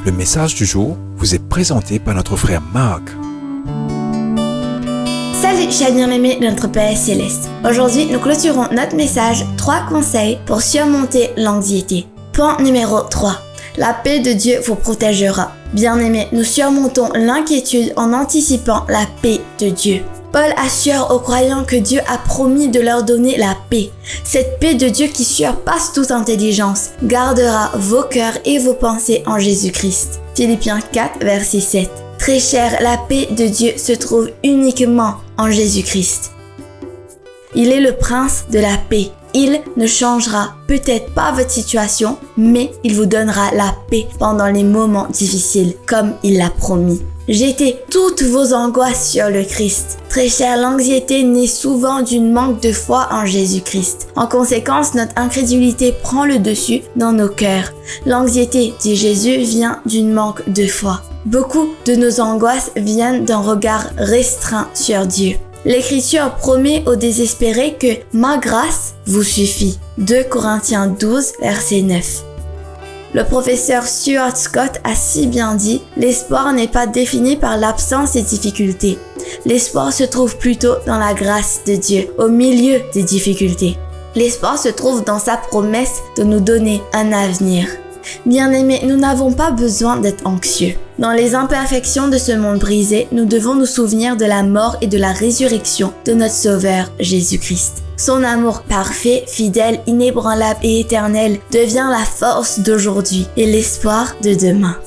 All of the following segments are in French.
Le message du jour vous est présenté par notre frère Marc. Salut chers bien-aimés de notre Père Céleste. Aujourd'hui, nous clôturons notre message 3 conseils pour surmonter l'anxiété. Point numéro 3. La paix de Dieu vous protégera. Bien-aimés, nous surmontons l'inquiétude en anticipant la paix de Dieu. Paul assure aux croyants que Dieu a promis de leur donner la paix. Cette paix de Dieu qui surpasse toute intelligence gardera vos cœurs et vos pensées en Jésus-Christ. Philippiens 4, verset 7. Très cher, la paix de Dieu se trouve uniquement en Jésus-Christ. Il est le prince de la paix. Il ne changera peut-être pas votre situation, mais il vous donnera la paix pendant les moments difficiles, comme il l'a promis. Jetez toutes vos angoisses sur le Christ. Très cher, l'anxiété naît souvent d'une manque de foi en Jésus-Christ. En conséquence, notre incrédulité prend le dessus dans nos cœurs. L'anxiété, dit Jésus, vient d'une manque de foi. Beaucoup de nos angoisses viennent d'un regard restreint sur Dieu. L'Écriture promet aux désespérés que « ma grâce vous suffit ». 2 Corinthiens 12, verset 9. Le professeur Stuart Scott a si bien dit « L'espoir n'est pas défini par l'absence des difficultés. L'espoir se trouve plutôt dans la grâce de Dieu, au milieu des difficultés. L'espoir se trouve dans sa promesse de nous donner un avenir. » Bien-aimés, nous n'avons pas besoin d'être anxieux. Dans les imperfections de ce monde brisé, nous devons nous souvenir de la mort et de la résurrection de notre Sauveur Jésus-Christ. Son amour parfait, fidèle, inébranlable et éternel devient la force d'aujourd'hui et l'espoir de demain.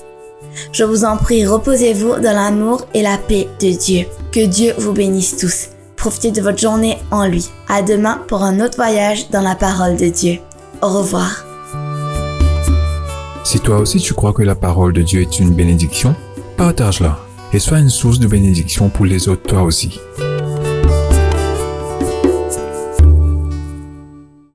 Je vous en prie, reposez-vous dans l'amour et la paix de Dieu. Que Dieu vous bénisse tous. Profitez de votre journée en lui. À demain pour un autre voyage dans la parole de Dieu. Au revoir. Si toi aussi tu crois que la parole de Dieu est une bénédiction, partage-la et sois une source de bénédiction pour les autres toi aussi.